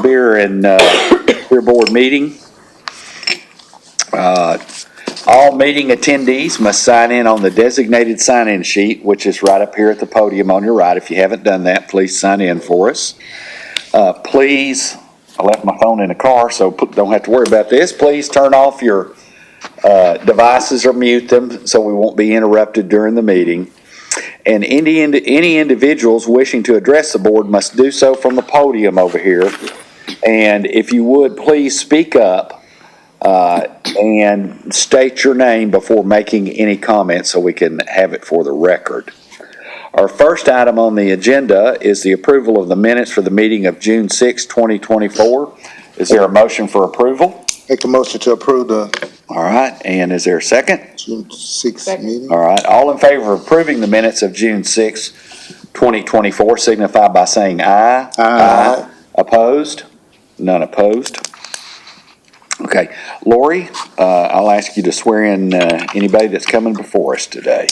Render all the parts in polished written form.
Beer and Beer Board meeting. All meeting attendees must sign in on the designated sign-in sheet, which is right up here at the podium on your right. If you haven't done that, please sign in for us. Please, I left my phone in the car, so don't have to worry about this. Please turn off your devices or mute them so we won't be interrupted during the meeting. And any individuals wishing to address the board must do so from the podium over here. And if you would, please speak up and state your name before making any comments so we can have it for the record. Our first item on the agenda is the approval of the minutes for the meeting of June 6, 2024. Is there a motion for approval? Make a motion to approve the All right, and is there a second? June 6th meeting. All right, all in favor of approving the minutes of June 6, 2024, signify by saying aye. Aye. Opposed? None opposed. Okay, Lori, I'll ask you to swear in anybody that's coming before us today.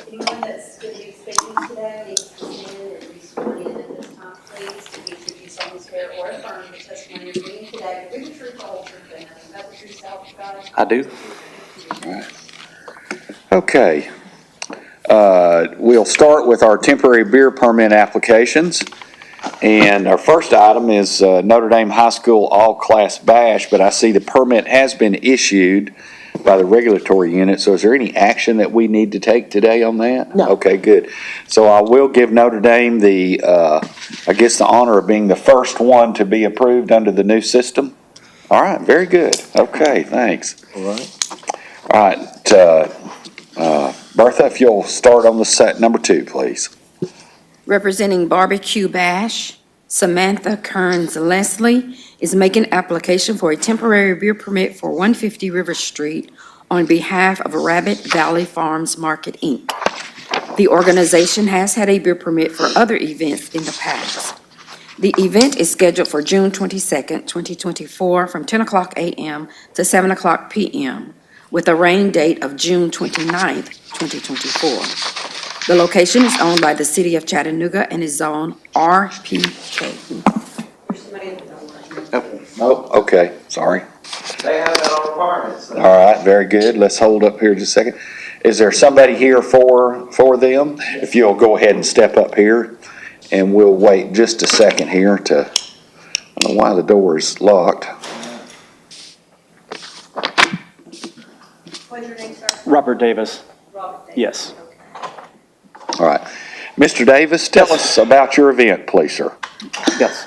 Anyone that's going to be speaking today needs to stand and be sworn in at this time, please, to be sure you solemnly swear or affirm the testimony you're giving today will be the truth, the whole truth, and nothing but the truth, self God. I do. All right. Okay. We'll start with our temporary beer permit applications. And our first item is Notre Dame High School all-class bash, but I see the permit has been issued by the regulatory unit. So is there any action that we need to take today on that? No. Okay, good. So I will give Notre Dame the, I guess, the honor of being the first one to be approved under the new system. All right, very good. Okay, thanks. All right. All right, Bertha, if you'll start on the set number 2, please. Representing Barbecue Bash, Samantha Kearns Leslie is making application for a temporary beer permit for 150 River Street on behalf of Rabbit Valley Farms Market, Inc. The organization has had a beer permit for other events in the past. The event is scheduled for June 22nd, 2024, from 10 o'clock a.m. to 7 o'clock p.m., with a rain date of June 29th, 2024. The location is owned by the city of Chattanooga and is zoned RPK. Oh, okay, sorry. They have that on requirements. All right, very good. Let's hold up here just a second. Is there somebody here for them? If you'll go ahead and step up here, and we'll wait just a second here to, I don't know why the door is locked. What's your name, sir? Robert Davis. Robert Davis. Yes. All right. Mr. Davis, tell us about your event, please, sir. Yes.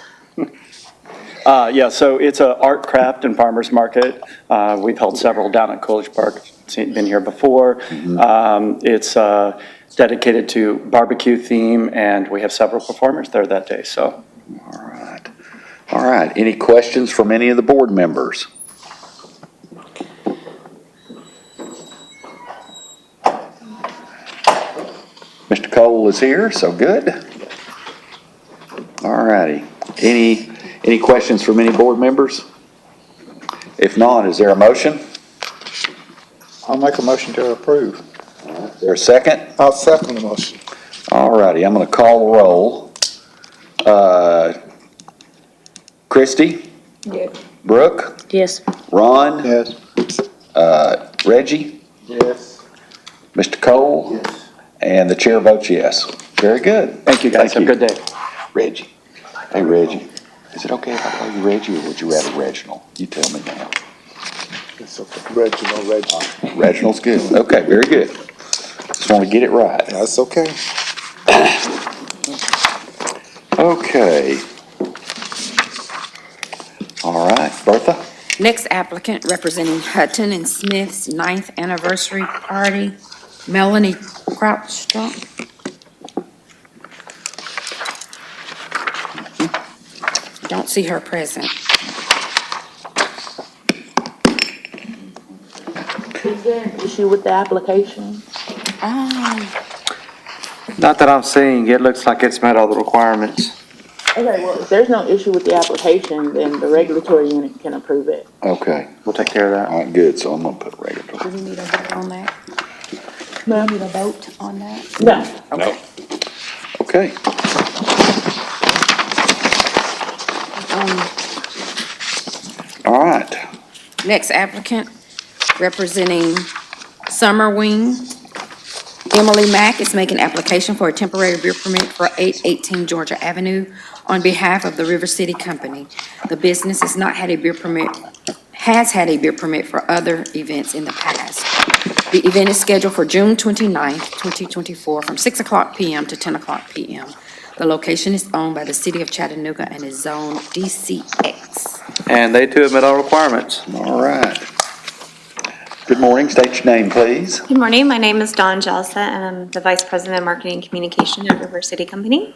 Yeah, so it's a art, craft, and farmers market. We've held several down at College Park. Been here before. It's dedicated to barbecue theme, and we have several performers there that day. So. All right. All right. Any questions from any of the board members? Mr. Cole is here, so good. All righty. Any questions from any board members? If not, is there a motion? I'll make a motion to approve. Is there a second? I'll second the motion. All righty, I'm going to call the roll. Christie? Yes. Brooke? Yes. Ron? Yes. Reggie? Yes. Mr. Cole? Yes. And the chair votes yes. Very good. Thank you, guys. Have a good day. Reggie. Hey, Reggie. Is it okay if I call you Reggie, or would you rather Reginald? You tell me now. It's okay. Reggie. Reginald's good. Okay, very good. Just want to get it right. That's okay. Okay. All right, Bertha? Next applicant, representing Hutton and Smith's 9th anniversary party, Melanie Crouchstrong. Don't see her present. Is there an issue with the application? Not that I'm seeing, it looks like it's met all the requirements. Okay, well, if there's no issue with the application, then the regulatory unit can approve it. Okay. We'll take care of that. All right, good. So I'm going to put regular. Do we need a vote on that? Ma'am? Need a vote on that? No. No. Okay. Next applicant, representing Summer Wing, Emily Mack is making application for a temporary beer permit for 818 Georgia Avenue on behalf of the River City Company. The business has had a beer permit for other events in the past. The event is scheduled for June 29th, 2024, from 6 o'clock PM to 10 o'clock PM. The location is owned by the City of Chattanooga and is zoned DCX. And they too have met all requirements. All right. Good morning. State your name, please. Good morning, my name is Dawn Jelsa, and I'm the Vice President of Marketing and Communication at River City Company.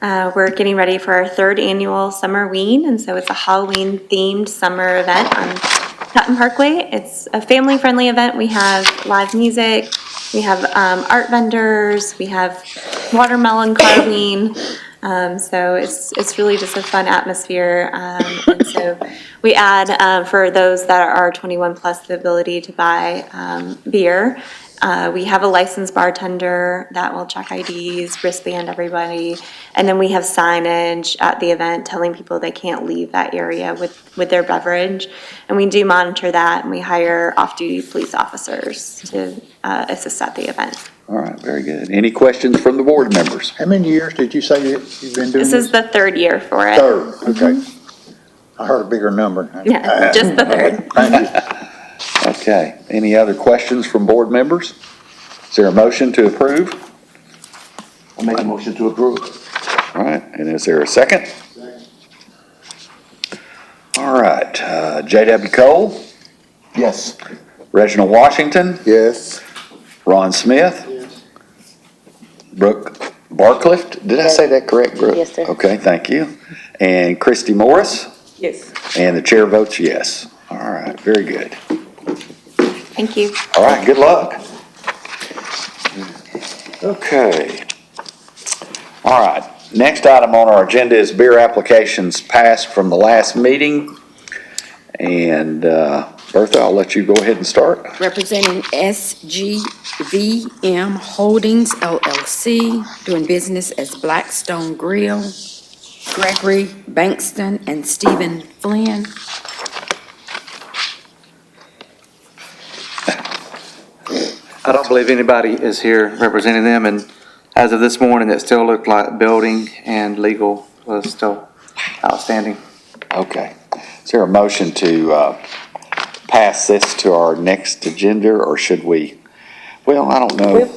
We're getting ready for our third annual Summer Ween, and so it's a Halloween-themed summer event on Cotton Parkway. It's a family-friendly event. We have live music, we have art vendors, we have watermelon carving. So it's really just a fun atmosphere. And so we add, for those that are 21 plus, the ability to buy beer. We have a licensed bartender that will check IDs, wristband everybody. And then we have signage at the event telling people they can't leave that area with their beverage. And we do monitor that, and we hire off-duty police officers to assist at the event. All right, very good. Any questions from the board members? How many years did you say you've been doing this? This is the third year for it. Third, okay. I heard a bigger number. Yeah, just the third. Thank you. Okay. Any other questions from board members? Is there a motion to approve? I'll make a motion to approve. All right, and is there a second? All right, J.W. Cole, Yes. Reginald Washington, Yes. Ron Smith, Brooke Barcliff, did I say that correct, Brooke? Yes, sir. Okay, thank you. And Christy Morris, Yes. and the chair votes yes. All right, very good. Thank you. All right, good luck. Okay. All right, next item on our agenda is beer applications passed from the last meeting. And Bertha, I'll let you go ahead and start. Representing SGVM Holdings LLC, doing business as Blackstone Grill, Gregory Bankston and Stephen Flynn. I don't believe anybody is here representing them, and as of this morning, it still looked like building and legal was still outstanding. Okay. Is there a motion to pass this to our next agenda, or should we? Well, I don't know.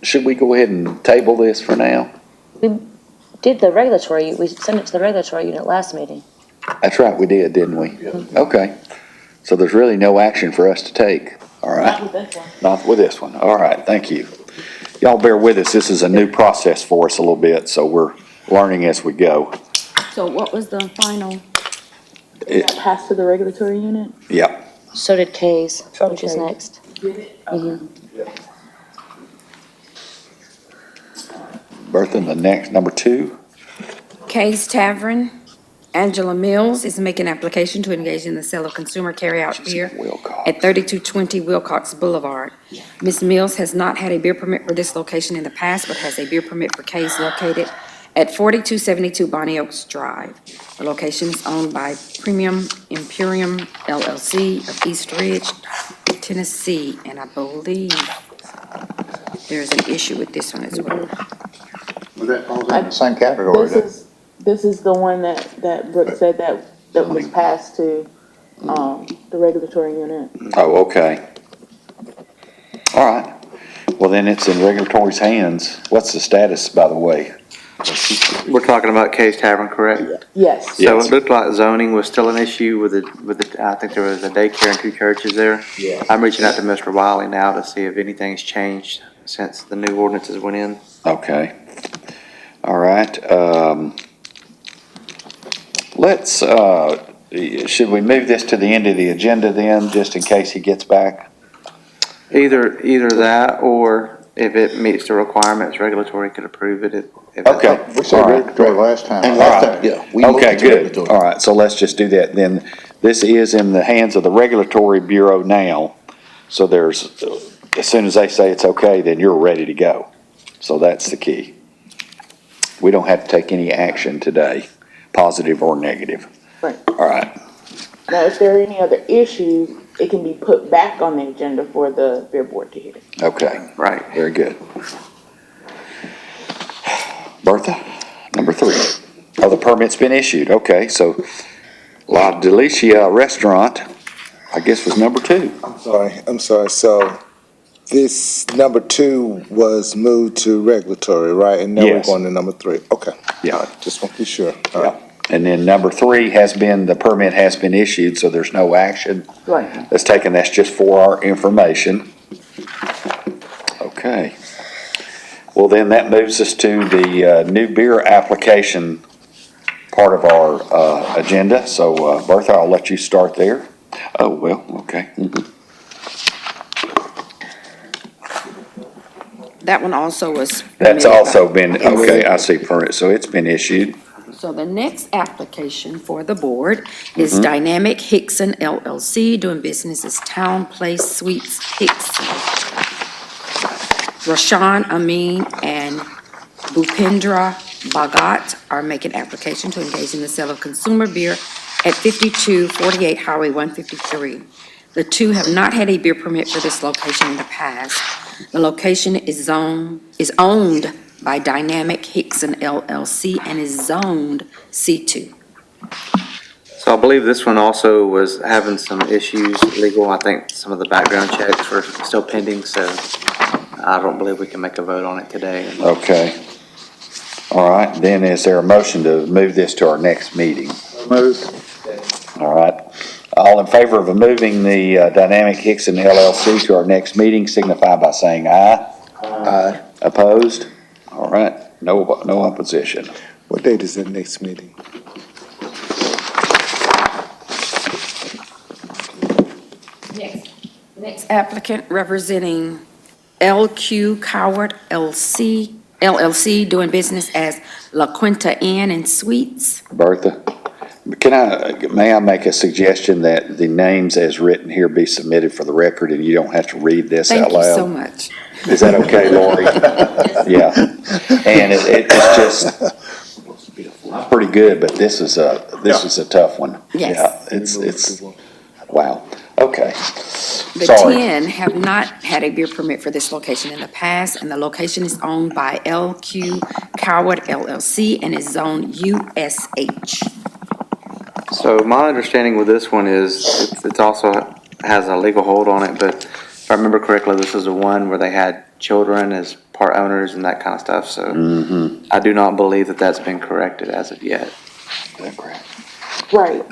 Should we go ahead and table this for now? We did the regulatory, we sent it to the regulatory unit last meeting. That's right, we did, didn't we? Okay. So there's really no action for us to take. All right. Not with this one. Not with this one. All right, thank you. Y'all bear with us. This is a new process for us a little bit, so we're learning as we go. So what was the final? It- Passed to the regulatory unit? Yeah. So did Kay's, which is Okay. next. Bertha, the next, number 2. Kay's Tavern, Angela Mills is making application to engage in the sale of consumer carryout beer Wilcox. at 3220 Wilcox Boulevard. Ms. Mills has not had a beer permit for this location in the past, but has a beer permit for Kay's located at 4272 Bonnie Oaks Drive. The location is owned by Premium Imperium LLC of East Ridge, Tennessee, and I believe there's an issue with this one as well. Was that falls in the same category? This is the one that Brooke said that was passed to, the regulatory unit. Oh, okay. All right. Well, then it's in regulatory's hands. What's the status, by the way? We're talking about Kay's Tavern, correct? Yes. So Yes. it looked like zoning was still an issue with I think there was a daycare and 2 churches there. Yeah. I'm reaching out to Mr. Wiley now to see if anything's changed since the new ordinances went in. Okay. All right. Let's, should we move this to the end of the agenda then, just in case he gets back? Either that, or if it meets the requirements, regulatory could approve it. if- Okay. We said All right. regulatory last time. And last time, yeah. we moved Okay, it to good. regulatory. All right, so let's just do that then. This is in the hands of the Regulatory Bureau now. So there's, as soon as they say it's okay, then you're ready to go. So that's the key. We don't have to take any action today, positive or negative. Right. All right. Now, if there are any other issues, it can be put back on the agenda for the beer board to hear. Okay, Right. very good. Bertha, number 3. Oh, the permit's been issued. Okay, so La Delicia Restaurant, I guess, was number 2. I'm sorry. So this number 2 was moved to regulatory, right? And now we're Yes. going to number 3. Okay. Yeah. All right. Just want to be sure. All Yeah. right. And then number 3 the permit has been issued, so there's no action Right. that's taken. That's just for our information. Okay. Well, then that moves us to the new beer application part of our agenda. So Bertha, I'll let you start there. Oh, well, okay. That one also was. That's submitted by- also been, okay, I see permit, so it's been issued. So the next application for the board is Dynamic Hickson LLC, doing business as Town Place Suites Hickson. Rashan Amin and Bhupendra Bhagat are making application to engage in the sale of consumer beer at 5248 Highway 153. The two have not had a beer permit for this location in the past. The location is owned by Dynamic Hickson LLC and is zoned C2. So I believe this one also was having some issues legal. I think some of the background checks were still pending, so I don't believe we can make a vote on it today. Okay. All right, then is there a motion to move this to our next meeting? Moved. All right. All in favor of moving the Dynamic Hickson LLC to our next meeting signify by saying aye. Aye. Opposed? All right, no opposition. What date is the next meeting? Next applicant representing LQ Coward LLC, doing business as La Quinta Inn and Suites. Bertha, may I make a suggestion that the names as written here be submitted for the record and you don't have to read this Thank out you loud? so much. Is that okay, Lori? Yeah. And it's just, I'm pretty good, but this is a tough one. Yes. Yeah, it's, wow. Okay. The Sorry. 10 have not had a beer permit for this location in the past, and the location is owned by LQ Coward LLC and is zoned USH. So my understanding with this one is it's also has a legal hold on it, but if I remember correctly, this is the one where they had children as part owners and that kind of stuff, so I do not believe that that's been corrected as of yet. Right.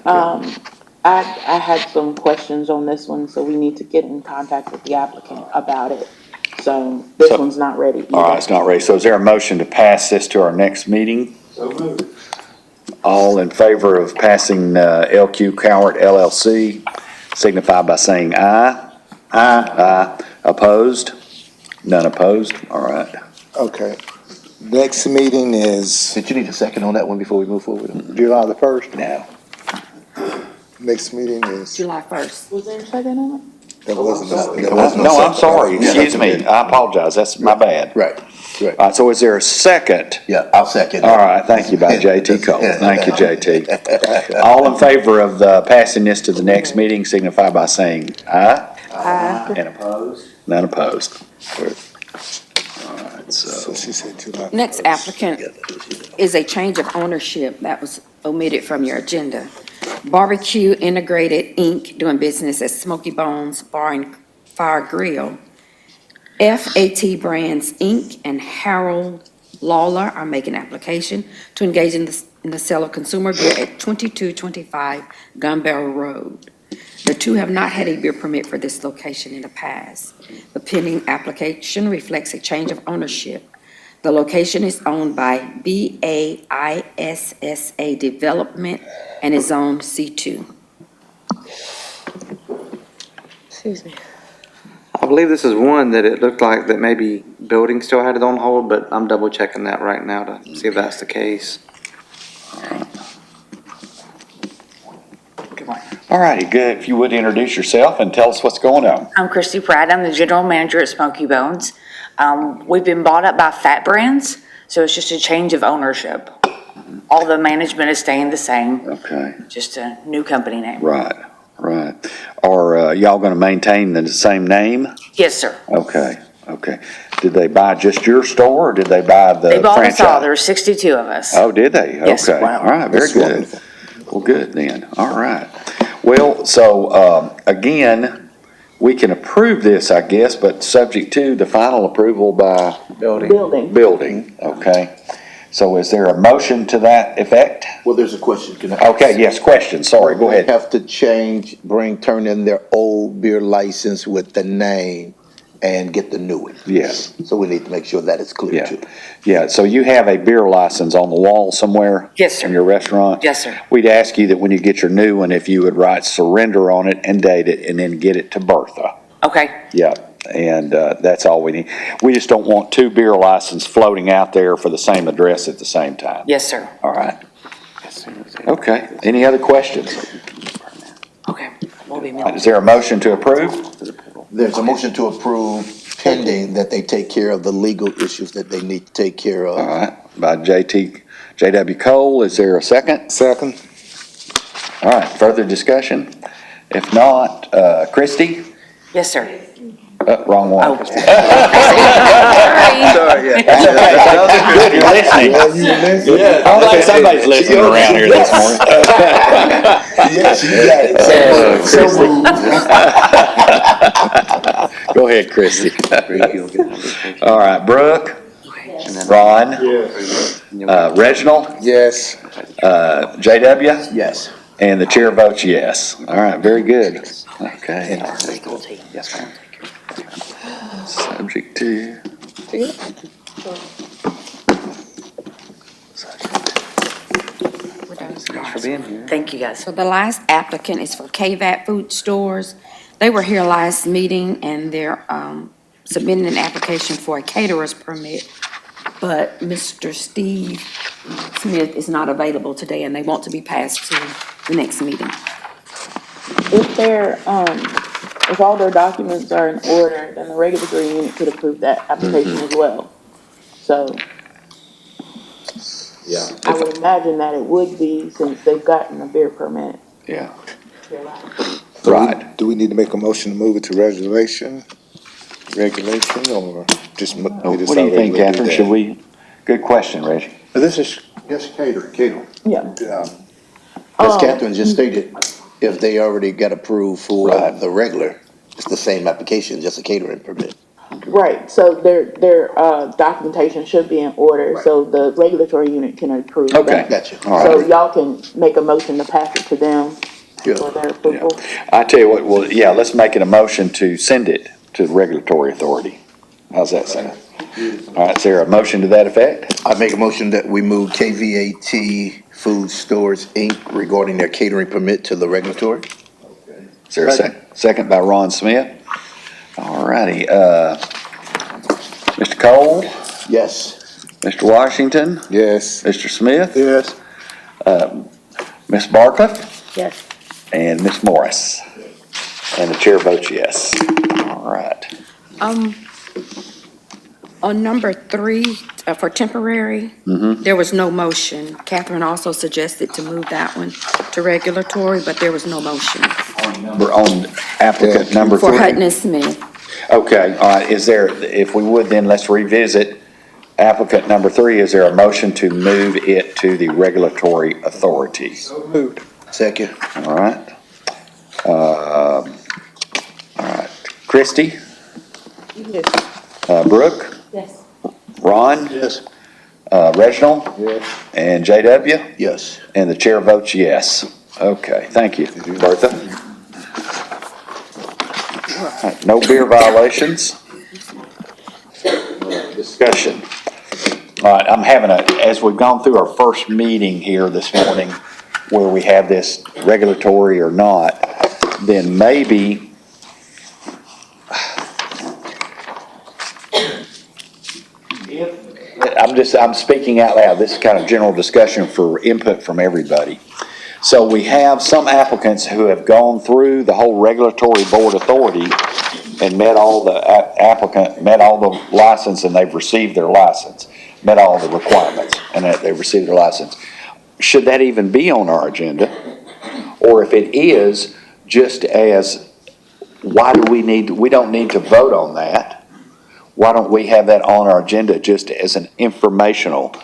I had some questions on this one, so we need to get in contact with the applicant about it. So this one's not ready either. All right, it's not ready. So is there a motion to pass this to our next meeting? So moved. All in favor of passing LQ Cowart LLC signify by saying aye. Aye. Opposed? None opposed? All right. Okay. Next meeting is Did you need a second on that one before we move forward? July the 1st. Now, next meeting is July 1st. Was there a second on it? that wasn't no, I'm sorry. Excuse me. I apologize. That's my bad. Right, All right, so is there a second? Yeah, I'll second. All right, thank you, by JT Cole. Thank you, JT. All in favor of passing this to the next meeting signify by saying aye. Aye. And opposed? None opposed. All right, So so, she said July. Next applicant is a change of ownership that was omitted from your agenda. Barbecue Integrated, Inc., doing business as Smoky Bones Bar and Fire Grill. FAT Brands, Inc. and Harold Lawler are making application to engage in the sale of consumer beer at 2225 Gun Barrel Road. The two have not had a beer permit for this location in the past. The pending application reflects a change of ownership. The location is owned by BAISSA Development and is zoned C2. Excuse me. I believe this is one that it looked like that maybe building still had it on hold, but I'm double checking that right now to see if that's the case. all righty, good. If you would introduce yourself and tell us what's going on. I'm Christy Pratt. I'm the general manager at Smoky Bones. We've been bought up by Fat Brands, so it's just a change of ownership. All the management is staying the same, Okay, just a new company name. right. Right. Are y'all going to maintain the same name? Yes, sir. Okay, okay. Did they buy just your store, or did they buy the They bought us all. franchise? There were 62 of us. Oh, did they? Yes, sir. Okay. All right, very That's good. wonderful. Well, good then. All right. Well, so, again, we can approve this, I guess, but subject to the final approval by Building. building, okay? So is there a motion to that effect? Well, there's a question. Can I? Okay, yes, question, sorry, go They ahead. have to turn in their old beer license with the name and get the new one. Yes, So we need to make sure that is clear yeah. too. Yeah, so you have a beer license on the wall somewhere? Yes, sir. In your restaurant? Yes, sir. We'd ask you that when you get your new one, if you would write surrender on it and date it, and then get it to Bertha. Okay. Yeah, and that's all we need. We just don't want two beer licenses floating out there for the same address at the same time. Yes, sir. All right. Okay, any other questions? Okay. We'll be Is there a motion to approve? There's a motion to approve pending that they take care of the legal issues that they need to take care All of. right, by J.W. Cole, is there a second? Second? All right, further discussion? If not, Christie? Yes, sir. Wrong one. Oh. That's okay, good, you're listening. Yeah, you listen. I don't think somebody's listening around here this morning. Yes, you got it. Go ahead, Christie. All right, Brooke, Ron, Reginald, Yes. J.W., Yes. and the chair votes yes. All right, very good. Okay. Subject to. Thank you, guys. So the last applicant is for KVAT Food Stores. They were here last meeting and they're submitting an application for a caterer's permit. But Mr. Steve Smith is not available today and they want to be passed to the next meeting. If if all their documents are in order, then the regulatory unit could approve that application as well. So Yeah. I would imagine that it would be, since they've gotten a beer permit. Yeah, They're allowed. right. Do we need to make a motion to move it to regulation, or just? What do you think, Catherine? Should we, good question, Reggie. This is, yes, catering. Yeah. As Catherine just stated, if they already got approved for Right. the regular, it's the same application, just a catering permit. Right, so their documentation should be in order, so the regulatory unit can approve that. Okay. Gotcha. All So right. y'all can make a motion to pass it to them Yeah. for their approval. I tell you what, well, yeah, let's make it a motion to send it to the regulatory authority. How's that sound? All right, is there a motion to that effect? I make a motion that we move KVAT Food Stores, Inc. regarding their catering permit to the regulatory. Is there a second by Ron Smith? All righty, Mr. Cole, Yes. Mr. Washington, Yes. Mr. Smith, Yes. Ms. Barcliff, Yes. and Ms. Morris. And the chair votes yes. All right. On number 3, for temporary, there was no motion. Catherine also suggested to move that one to regulatory, but there was no motion. We're on applicant number 3. For Hutton and Smith. Okay, all right, is there, if we would then, let's revisit applicant number 3. Is there a motion to move it to the regulatory authority? Moved. Second. All right. All right, Christie? Brooke? Yes. Ron? Yes. Reginald? Yes. And J.W.? Yes. And the chair votes yes. Okay, thank you, Bertha. All right, no beer violations. Discussion. All right, I'm having as we've gone through our first meeting here this morning, where we have this regulatory or not, then maybe I'm speaking out loud. This is kind of general discussion for input from everybody. So we have some applicants who have gone through the whole regulatory board authority and met all the met all the license, and they've received their license, met all the requirements, and that they've received their license. Should that even be on our agenda? Or if it is, just as, why do we don't need to vote on that. Why don't we have that on our agenda just as an informational?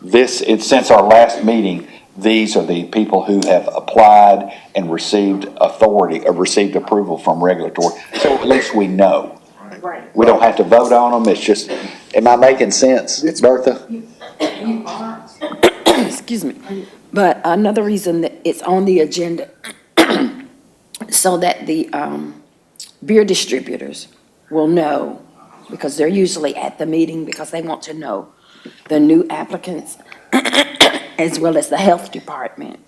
Since our last meeting, these are the people who have applied and received authority, or received approval from regulatory, so at least we know. Right. We don't have to vote on them, it's just, am I making sense, Bertha? Excuse me. But another reason that it's on the agenda, so that the beer distributors will know, because they're usually at the meeting because they want to know the new applicants, as well as the health department.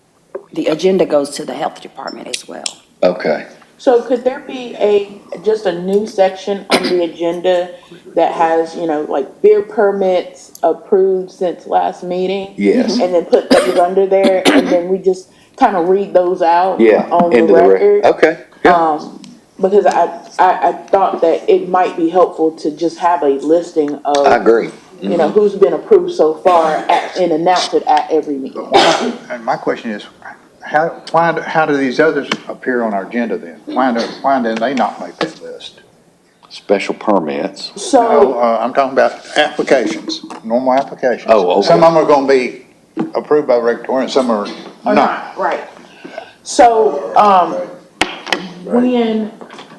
The agenda goes to the health department as well. Okay. So could there be just a new section on the agenda that has, like beer permits approved since last meeting? Yes. And then put those under there, and then we just kind of read those out Yeah, on the into record? okay, yeah. Because I thought that it might be helpful to just have a listing of. I agree. Who's been approved so far and announce it at every meeting. And my question is, how do these others appear on our agenda then? Why do they not make that list? Special permits. So, I'm talking about applications, normal applications. Oh, okay. Some of them are gonna be approved by the regulatory and some are not. right. So, when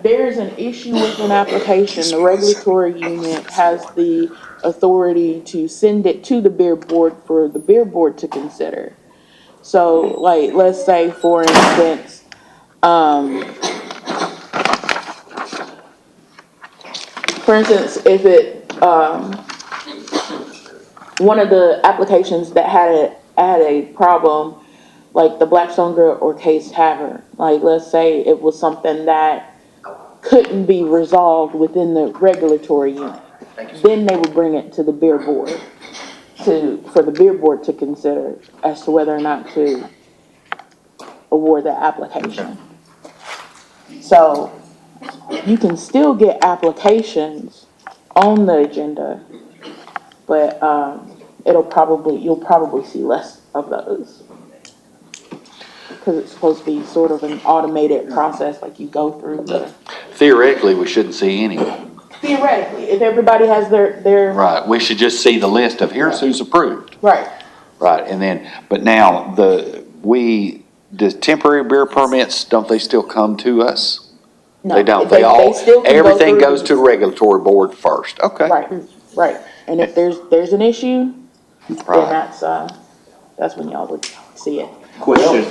there's an issue with an application, the regulatory unit has the authority to send it to the beer board for the beer board to consider. So, like, let's say, for instance, if it, one of the applications that had a problem, like the Blackstone Grill or Case Tavern, like, let's say it was something that couldn't be resolved within the regulatory unit, then they would bring it to the beer board for the beer board to consider as to whether or not to award the application. So you can still get applications on the agenda, but you'll probably see less of those. Because it's supposed to be sort of an automated process, like you go through the. Theoretically, we shouldn't see any. Theoretically, if everybody has their. Right, we should just see the list of here's who's approved. Right. Right, and then, but now, the temporary beer permits, don't they still come to us? No, They don't, they still can go everything through- goes to the regulatory board first, okay. Right. And if there's an issue, then Right. that's when y'all would see it. Question,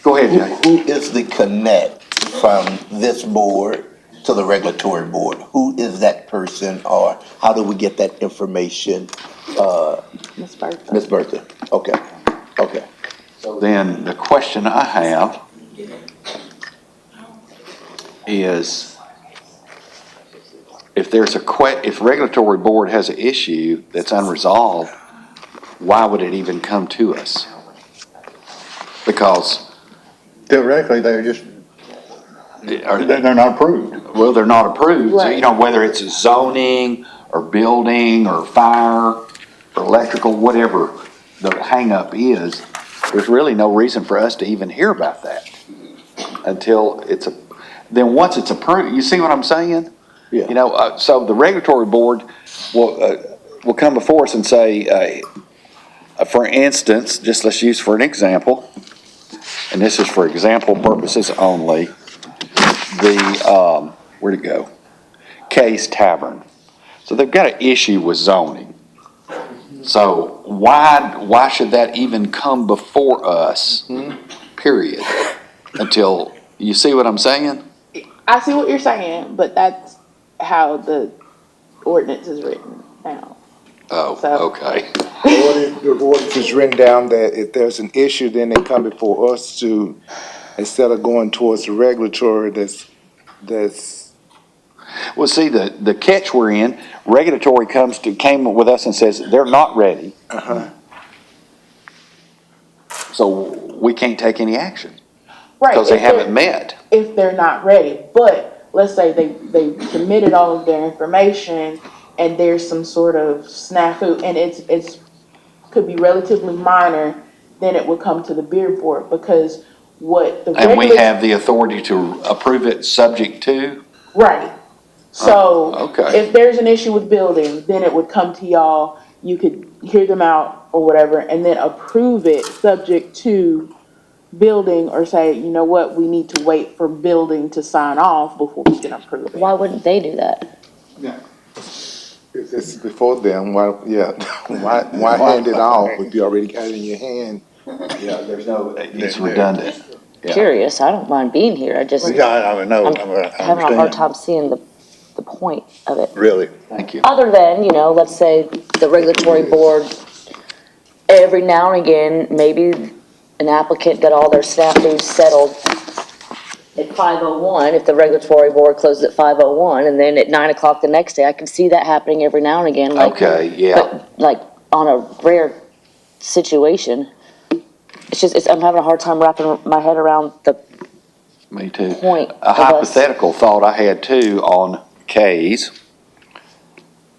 Go ahead, Jay. who is the connect from this board to the regulatory board? Who is that person, or how do we get that information? Ms. Bertha. Ms. Bertha, okay. Then the question I have is, if if regulatory board has an issue that's unresolved, why would it even come to us? Because Theoretically, they're not approved. well, they're not approved, so, Right. whether it's zoning or building or fire or electrical, whatever the hangup is, there's really no reason for us to even hear about that until then once it's approved, you see what I'm saying? Yeah. So the regulatory board will come before us and say, for instance, just let's use for an example, and this is for example purposes only, where'd it go? Case Tavern. So they've got an issue with zoning. So why should that even come before us, period? Until, you see what I'm saying? I see what you're saying, but that's how the ordinance is written now. Oh, So- okay. The ordinance is written down that if there's an issue, then they come before us to, instead of going towards the regulatory that's. Well, see, the catch we're in, regulatory came with us and says they're not ready. So we can't take any action Right. because they haven't met. If they're not ready, but let's say they submitted all of their information and there's some sort of snafu, and it's could be relatively minor, then it would come to the beer board, because What the And we regula- have the authority to approve it subject to? Right. So okay. if there's an issue with building, then it would come to y'all, you could hear them out or whatever, and then approve it subject to building, or say, you know what, we need to wait for building to sign off before we can approve it. Why wouldn't they do that? If it's before them, why, yeah, why hand it off if you already got it in your hand? Yeah, there's no. It's redundant. Yeah. Curious, I don't mind being here, I just, Yeah, I know, I'm I having a hard understand. time seeing the point of it. Really? Thank you. Other than, let's say the regulatory board, every now and again, maybe an applicant got all their snafus settled at 5:01, if the regulatory board closes at 5:01, and then at 9 o'clock the next day, I can see that happening every now and again, like. Okay, yeah. But, like, on a rare situation, I'm having a hard time wrapping my head around the Me too. point A of us. hypothetical thought I had too on K's.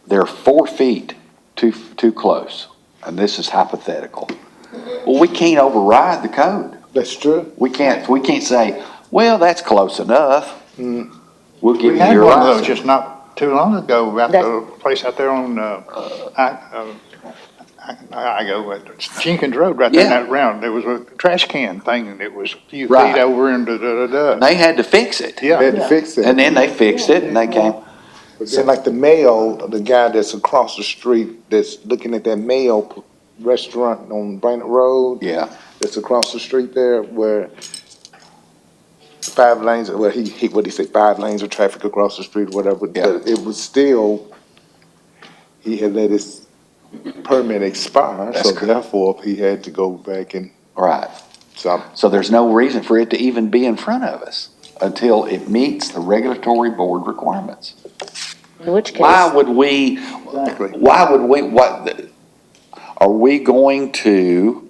They're 4 feet too close, and this is hypothetical. Well, we can't override the code. That's true. We can't say, well, that's close enough. We'll give We you had your one of those license. just not too long ago, about the place out there on, I go at Jenkins Road, right there in Yeah. that round. There was a trash can thing, and it was a few Right. feet over and da-da-da-da. They had to fix it. They had Yeah, to fix it. And then they fixed it and they came, But then like the Mayo, the guy that's across the street, that's looking at that Mayo restaurant on Brainerd Road. yeah. That's across the street there where 5 lanes, well, what'd he say, 5 lanes of traffic across the street, whatever. Yeah. But it was still, he had let his permit expire, That's so correct. therefore he had to go back and, Right. so. So there's no reason for it to even be in front of us until it meets the regulatory board requirements. In which case. Why would we, are we going to,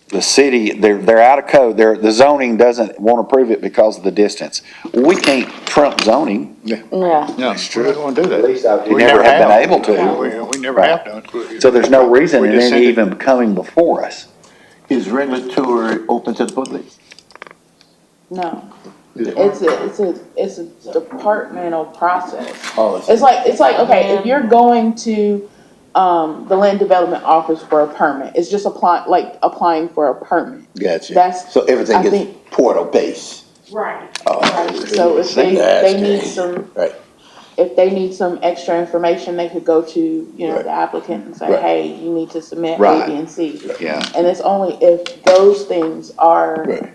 the city, they're out of code, the zoning doesn't want to approve it because of the distance. We can't trump zoning. Yeah. no, we don't want to do that. We never have been able to. We never have done. So there's no reason We in just it send it- even coming before us. Is regulatory open to the public? No. It's a departmental process. Oh, It's like, okay, if you're going to, the land development office for a permit, it's just applying for a permit. Gotcha. That's- So everything I is think- portal based? Right. Oh, Right. So if they that's need great. some, Right. if they need some extra information, they could go to, Right. the applicant and say, Right. hey, you need to submit A, Right. B, and C. Yeah. And it's only if those things are, Right.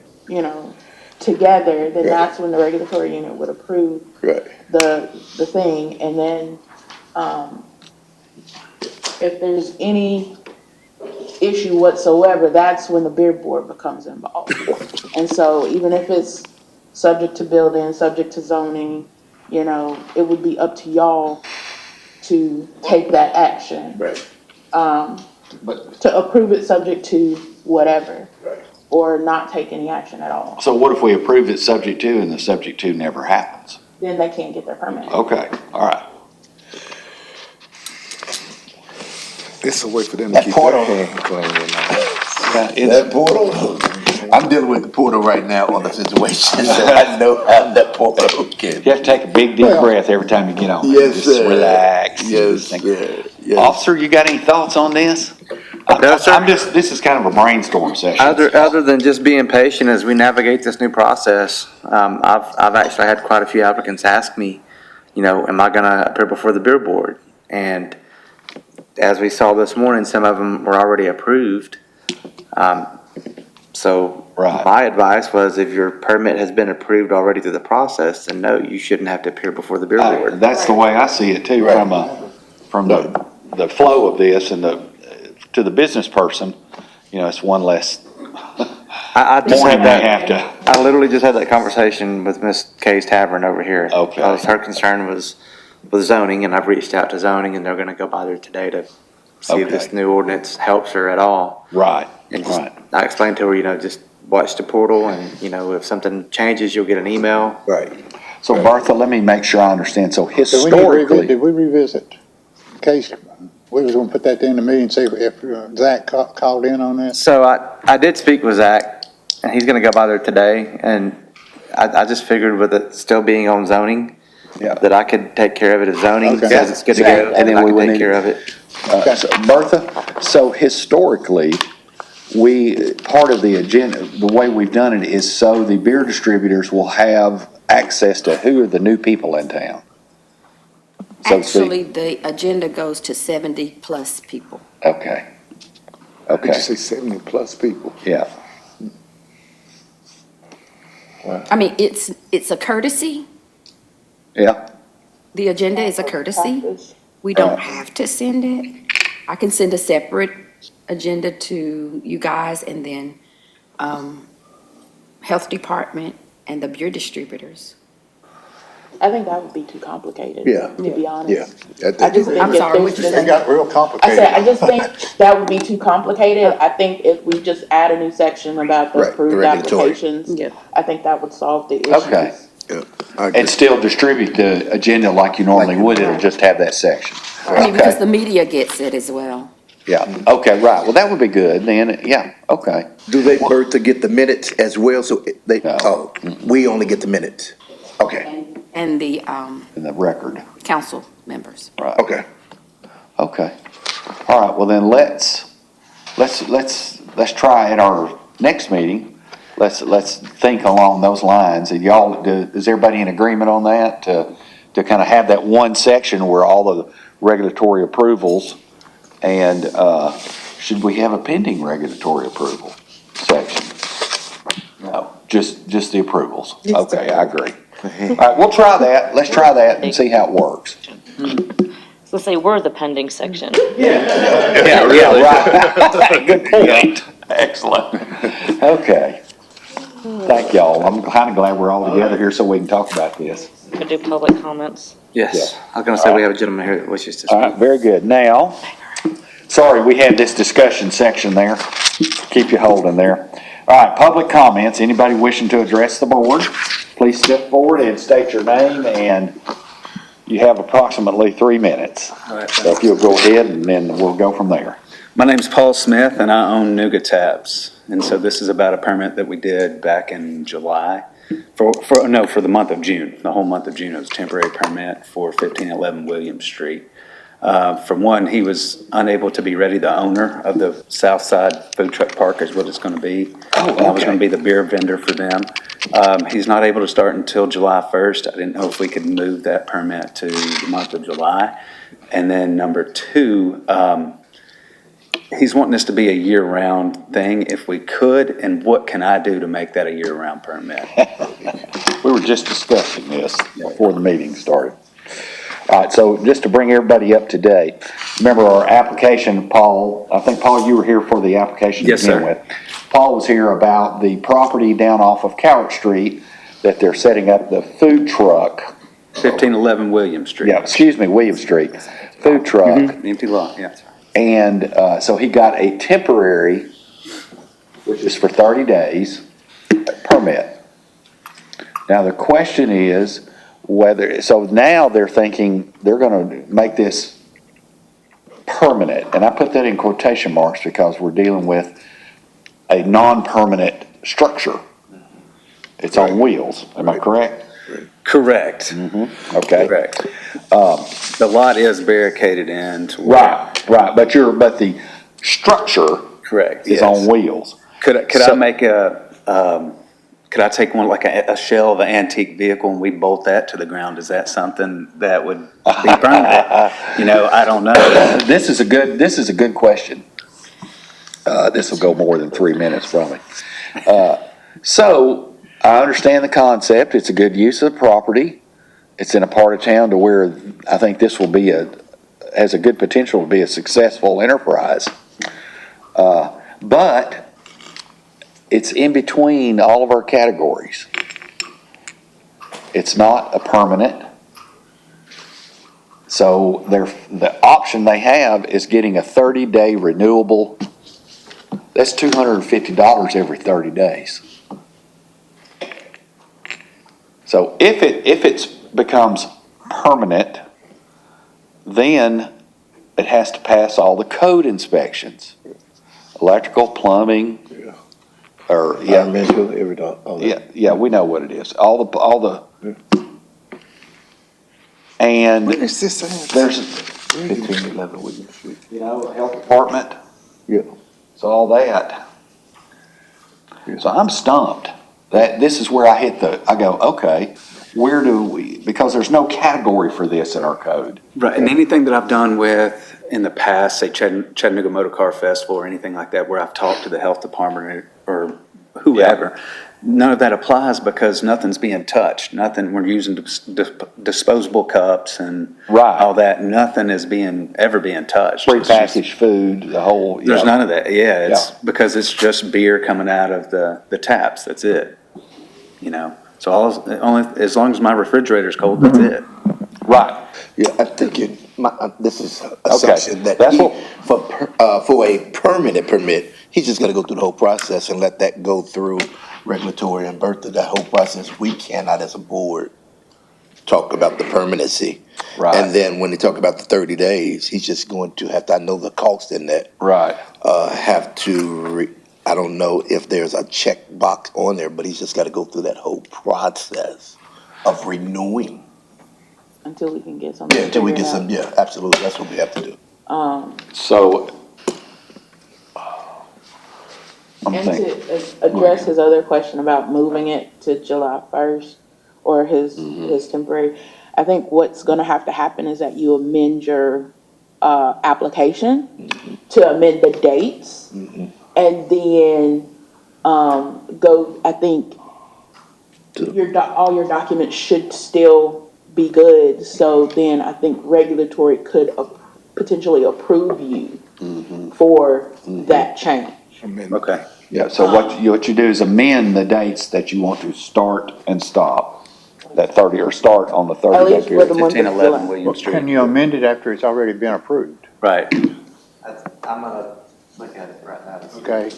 together, then Right. that's when the regulatory unit would approve Right. the thing, and then, if there's any issue whatsoever, that's when the beer board becomes involved. And so even if it's subject to building, subject to zoning, it would be up to y'all to take that action, Right. to approve it subject to whatever, Right. or not take any action at all. So what if we approve it subject to and the subject to never happens? Then they can't get their permit. Okay, all right. It's a way for them to That keep portal. their hand clean, Yeah, it's- That portal, I'm dealing with the portal right now on the situation, so I know how that portal can. You have to take a big deep breath every time you get on. Yes, Just sir. relax. Yes, Think- sir. Yes. Officer, you got any thoughts on this? No, sir. This is kind of a brainstorm session. Other than just being patient as we navigate this new process, I've actually had quite a few applicants ask me, am I gonna appear before the beer board? And as we saw this morning, some of them were already approved. So Right. my advice was if your permit has been approved already through the process, then no, you shouldn't have to appear before the beer board. That's the way I see it too, Right. from the flow of this and to the business person, it's one less I just morning had they that. have to. I literally just had that conversation with Miss Kay's Tavern over here. Okay. Her concern was with zoning, and I've reached out to zoning, and they're gonna go by there today to see if this Okay. new ordinance helps her at all. Right, And just, right. I explained to her, just watch the portal, and, if something changes, you'll get an email. Right. So Bertha, let me make sure I understand. So Did we need to historically, did we revisit case? We was gonna put that in the meeting, see if Zach called in on that. So I did speak with Zach, and he's gonna go by there today, and I just figured with it still being on zoning, Yeah. that I could take care of it as zoning, Okay. says it's good to go, And then I we can would take need- care of it. So, Bertha, so historically, part of the agenda, the way we've done it is so the beer distributors will have access to who are the new people in town. So to speak. Actually, the agenda goes to 70-plus people. Okay. Did you Okay, say 70-plus people? yeah. I mean, it's a courtesy. Yeah, The agenda is a courtesy. We don't have to send it. I can send a separate agenda to you guys and then, Health Department and the beer distributors. I think that would be too complicated. Yeah. To be honest. Yeah. I just think I'm if sorry, there's what you just- It got real I complicated. said, I just think that would be too complicated. I think if we just add a new section about the Right, the approved regulatory. applications, Yeah. I think that would solve the issues. Okay. Yeah, I agree. and still distribute the agenda like you normally would, it'll just have that section. I mean, because Okay, the media gets it as well. yeah, okay, right, well, that would be good, then, yeah, okay. Do they, Bertha, get the minutes as well? So they, No. oh, we only get the minutes. Okay, And the, in the record, council members. right. Okay. Okay. All right, well then let's try at our next meeting, let's think along those lines. And y'all, is everybody in agreement on that? To kind of have that one section where all the regulatory approvals and, should we have a pending regulatory approval section? No, just the approvals. Okay, I agree. All right, we'll try that. Let's try that and see how it works. So say we're the pending section. Yeah, right. Good point. Excellent. Okay. Thank y'all. I'm kind of glad we're all together here so we can talk about this. Could do public comments. Yes, I was gonna say, we have a gentleman here that wishes to All right, speak. very good. Now, sorry, we had this discussion section there. Keep you holding there. All right, public comments. Anybody wishing to address the board, please step forward and state your name, and you have approximately 3 minutes. So if you'll go ahead, and then we'll go from there. My name's Paul Smith, and I own Nougat Tabs. And so this is about a permit that we did back in July, for the month of June, the whole month of June. It was a temporary permit for 1511 Williams Street. For one, he was unable to be ready, the owner of the South Side Food Truck Park is what it's gonna be. Oh, And I was okay. gonna be the beer vendor for them. He's not able to start until July 1st. I didn't know if we could move that permit to the month of July. And then number two, he's wanting this to be a year-round thing, if we could, and what can I do to make that a year-round permit? We were just discussing this before the meeting started. All right, so just to bring everybody up to date, remember our application, Paul, I think, Paul, you were here for the application to Yes, begin sir. with. Paul was here about the property down off of Cowart Street that they're setting up the food truck. 1511 Williams Street. Yeah, excuse me, William Street, food truck. Empty lot, yeah. And so he got a temporary, which is for 30 days, permit. Now, the question is whether, so now they're thinking they're going to make this permanent. And I put that in quotation marks because we're dealing with a non-permanent structure. It's on wheels, am I correct? Correct, Okay. correct. The lot is barricaded in. to where- Right, but the structure Correct, is yes. on wheels. Could I So- make could I take one, like a shell of an antique vehicle and we bolt that to the ground? Is that something that would be permanent? You know, I don't know. This is a good question. This will go more than 3 minutes probably. So I understand the concept. It's a good use of the property. It's in a part of town to where I think this will be has a good potential to be a successful enterprise. But it's in between all of our categories. It's not a permanent. So the option they have is getting a 30-day renewable. That's $250 every 30 days. So if it becomes permanent, then it has to pass all the code inspections. Electrical, plumbing, or, yeah, Environmental, everything, all that. yeah, we know what it is. All the, and What is this saying? there's, 1511 William Street. you know, health department, Yeah. so all that. So I'm stumped. This is where I go, okay, where do we, because there's no category for this in our code. Right, and anything that I've done with in the past, say Chattanooga Motor Car Festival or anything like that, where I've talked to the health department or whoever, none of that applies because nothing's being touched. Nothing, we're using disposable cups and Right. all that. Nothing is ever being touched. It's just- Prepackaged food, the whole, There's yeah. none of that, yeah, it's Yeah. because it's just beer coming out of the taps, that's it. You know, so only, as long as my refrigerator's cold, that's it. Right. Yeah, I think this is assumption that That's he, what- for a permanent permit, he's just gotta go through the whole process and let that go through regulatory and birth through that whole process. We cannot, as a board, talk about the permanency. Right. And then when they talk about the 30 days, he's just going to have to, I know the cost in that, Right. I don't know if there's a check box on there, but he's just gotta go through that whole process of renewing. Until we can get something. Yeah, until we get figured some, out. yeah, absolutely, that's what we have to do. So, I'm And thinking, to address his other question about moving it to July 1st or his temporary, I think what's gonna have to happen is that you amend your, application to amend the dates. And then, go, I think, all your documents should still be good. So then I think regulatory could potentially approve you for that change. Okay. yeah, so what you do is amend the dates that you want to start and stop, that 30, or start on the 30-day least for the period. month of 1511 July. William Street. Can you amend it after it's already been approved? Right. I'm gonna look at it right now. Okay,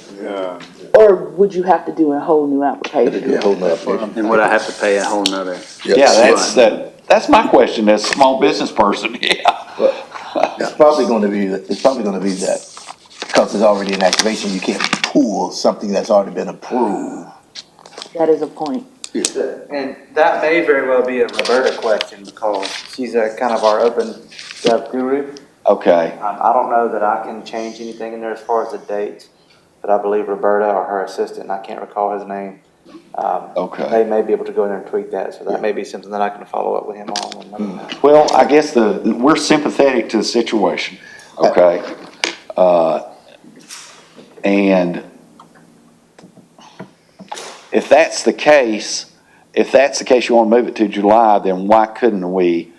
Or would you have to do a whole new application? Yeah, hold up. And would I have to pay a whole nother? Yeah, that's my question as a small business person, yeah. It's probably gonna be that, because it's already in activation, you can't pull something that's already been approved. That is a point. And that may very well be a Roberta question because she's a kind of our open gov guru. Okay, I don't know that I can change anything in there as far as the dates, but I believe Roberta or her assistant, and I can't recall his name. Okay. They may be able to go in there and tweak that, so that may be something that I can follow up with him on. well, I guess we're sympathetic to the situation, okay? And if that's the case, you wanna move it to July, then why couldn't we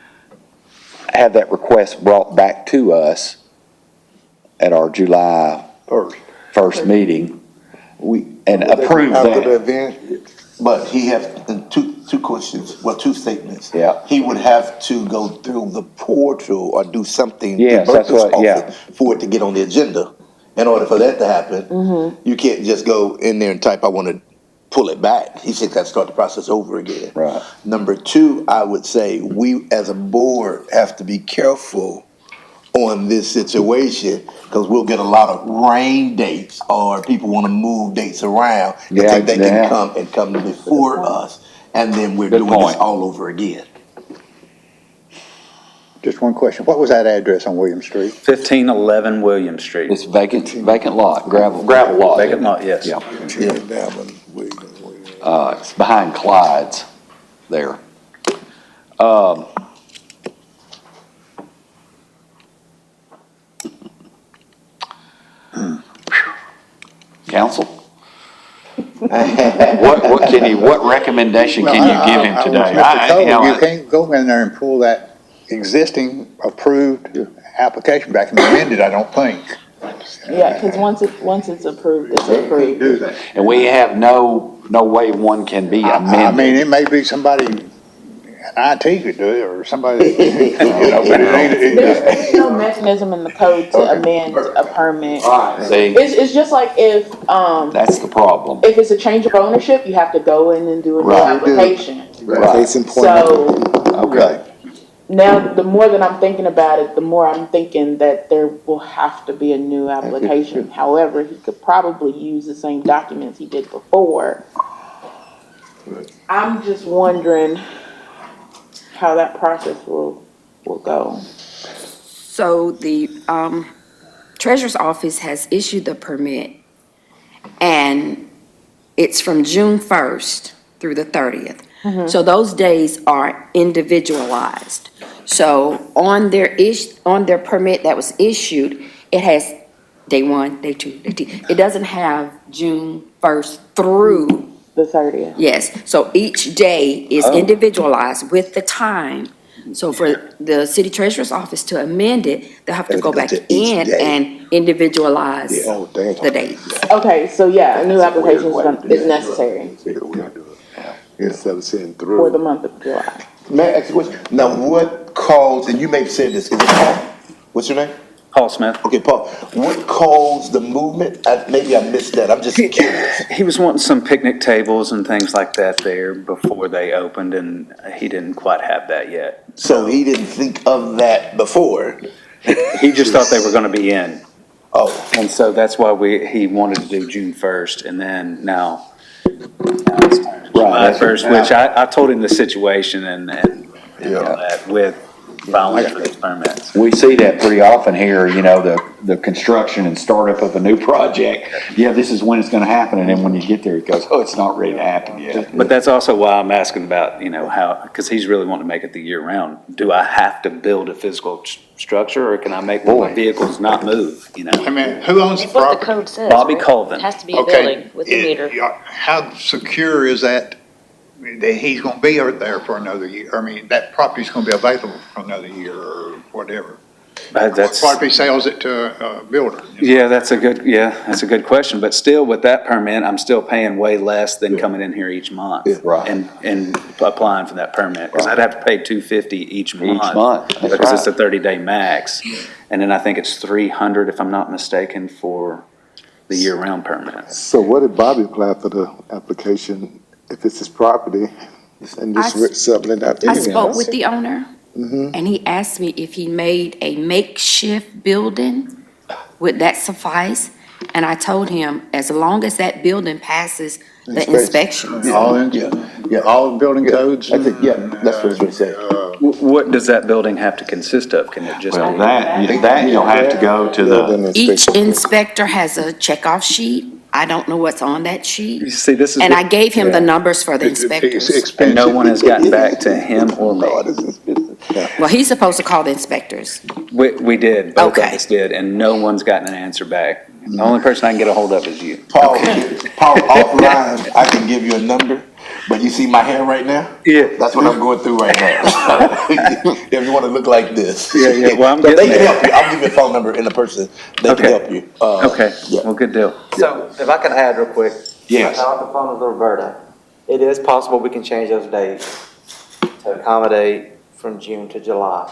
have that request brought back to us at our July 1st meeting? And approve After the that. event, But he has two questions, well, two statements. Yeah. He would have to go through the portal or do something. Yes, that's what- yeah. For it to get on the agenda. In order for that to happen, you can't just go in there and type, I want to pull it back. He said, got to start the process over again. Right. Number two, I would say we as a board have to be careful on this situation because we'll get a lot of rain dates or people want to move dates around and Yeah, think they yeah. can come before us, and then we're Good doing this point. all over again. just one question. What was that address on William Street? 1511 William Street. It's vacant lot, gravel lot. Vacant lot, yes. Yeah. William. It's behind Clyde's there. Council? What recommendation can you give him today? Mr. Cole, you can't go in there and pull that existing approved application back and amend it, I don't think. Yeah, because once it's approved, it's approved. Do that. And we have no way one can be I mean, amended. it may be somebody, an IT could do it, or somebody, but it ain't. There's no mechanism in the code to amend a permit. See, It's just like if, that's the problem. if it's a change of ownership, you have to go in and do a new Right. application. Right. Case in point. So, Okay. now, the more that I'm thinking about it, the more I'm thinking that there will have to be a new application. However, he could probably use the same documents he did before. I'm just wondering how that process will go. So the treasurer's office has issued the permit, and it's from June 1st through the 30th. So those days are individualized. So on their permit that was issued, it has day 1, day 2, day 2. It doesn't have June 1st through, The 30th. yes. So each day is individualized with the time. So for the city treasurer's office to amend it, they'll have to go back To each in day. and individualize Oh, dang. the dates. Okay, so yeah, a new application is necessary Instead of saying for through. the month of July. May I ask you a question? Now, what caused, and you may have said this, is it Paul? What's your name? Paul Smith. Okay, Paul, what caused the movement? Maybe I missed that, I'm just curious. He was wanting some picnic tables and things like that there before they opened, and he didn't quite have that yet. So he didn't think of that before? He just thought they were gonna be in. Oh, And so that's why he wanted to do June 1st, and then now it's July 1st, which I told him the situation and all that with filing for these permits. We see that pretty often here, the construction and startup of a new project. Yeah, this is when it's gonna happen, and then when you get there, it goes, oh, it's not ready to happen yet. But that's also why I'm asking about, how, because he's really wanting to make it the year round. Do I have to build a physical structure, or can I make my vehicles not move, I mean, who owns the It's what the property? code says. Bobby right? Colvin. It has to be a Okay, building with a meter. How secure is that he's gonna be out there for another year? I mean, that property's gonna be available for another year or whatever. That's, What if he sells it to a builder? that's a good question. But still, with that permit, I'm still paying way less than coming in here each month. Right. And applying for that permit, because I'd have to pay $250 each month. month, that's Because it's a right. 30-day max. And then I think it's $300, if I'm not mistaken, for the year-round permit. So what did Bobby apply for the application if it's his property and just selling it out to I anyone spoke else? with the owner, and he asked me if he made a makeshift building, would that suffice? And I told him, as long as that building passes the inspections. All building codes? I think, that's what I was gonna say. What does that building have to consist of? Can it just Well, be? that you'll have to go to the, Each inspector has a checkoff sheet. I don't know what's on that You sheet. see, this is. And I gave him the numbers for the inspectors. And no one has gotten back to him or me. Lord, this is business. Well, he's supposed to call the inspectors. We did, both of Okay. us did, and no one's gotten an answer back. The only person I can get a hold of is you. Paul, offline, I can give you a number, but you see my hair right now? Yeah. That's what I'm going through right now. If you wanna look like this. Yeah, well, I'm But they getting can there. help you, I'll give you a phone number in a person, they can Okay. help you. Okay, Yeah. well, good deal. So if I can add real quick. Yes. I got off the phone with Roberta. It is possible we can change those dates to accommodate from June to July.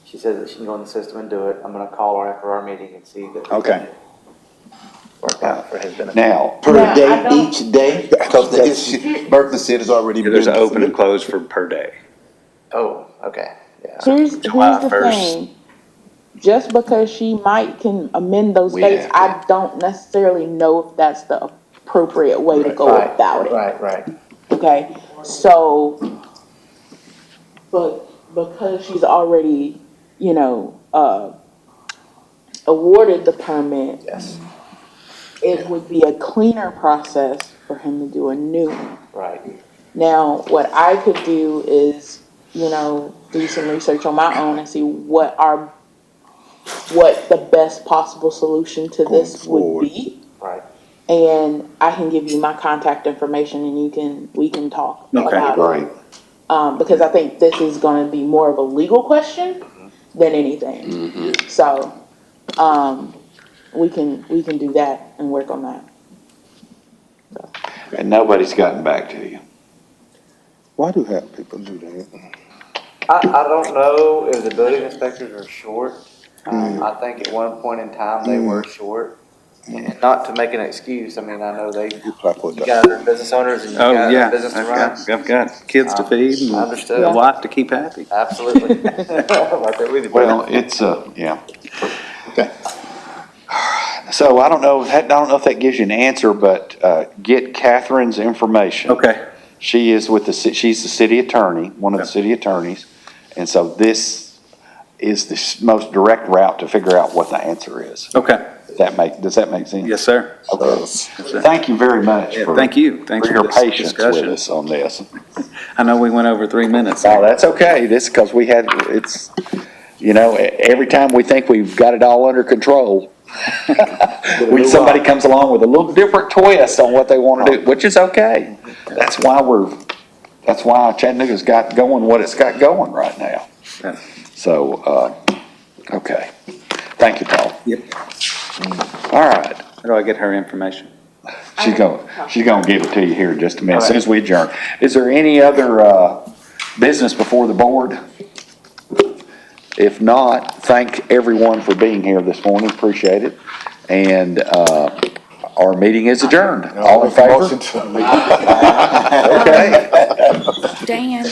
She says that she can go in the system and do it. I'm gonna call her after our meeting and see that. Okay. Work out for his benefit. now, Per Yeah, I day, don't- each day, because Bertha said it's already. There's an been open and submitted. close for per day. Oh, okay, yeah. Here's July the 1st. thing. Just because she can amend those We dates, have to. I don't necessarily know if that's the appropriate way to go Right, about it. Right. Okay, so, but because she's already, awarded the permit, Yes, it would be a cleaner process for him to do a new one. right. Now, what I could do is, do some research on my own and see what the best possible solution to this would be. Right. And I can give you my contact information and we can talk Okay, about great. it. Because I think this is gonna be more of a legal question than anything. So, we can do that and work on that. and nobody's gotten back to you. Why do have people do that? I don't know if the building inspectors are short. I think at one point in time they were short. And not to make an excuse, I mean, I know they, you apply for it. guys are business owners and you Oh, got yeah. a business to run. I've got kids to feed and Understood. a wife to keep happy. Absolutely. Right there with you, buddy. Well, it's, yeah. So I don't know if that gives you an answer, but, get Catherine's information. Okay. She is with she's the city attorney, one of the city attorneys. And so this is the most direct route to figure out what the answer is. Okay. Does that make sense? Yes, sir. Okay. Yes, sir. Thank you very much Yeah, for. thank you. Thanks for for your this patience with discussion. us on this. I know we went over 3 minutes. Oh, that's okay. Because it's, every time we think we've got it all under control, when somebody comes along with a little different twist on what they want to do, which is okay. That's why Chattanooga's got going what it's got going right now. Yeah. So, okay. Thank you, Paul. Yep. All right. How do I get her information? She's gonna give it to you here in just a minute, as soon as we adjourn. Is there any other, business before the board? If not, thank everyone for being here this morning, appreciate it. And, our meeting is adjourned. All in favor? Motion to- Okay. Dan?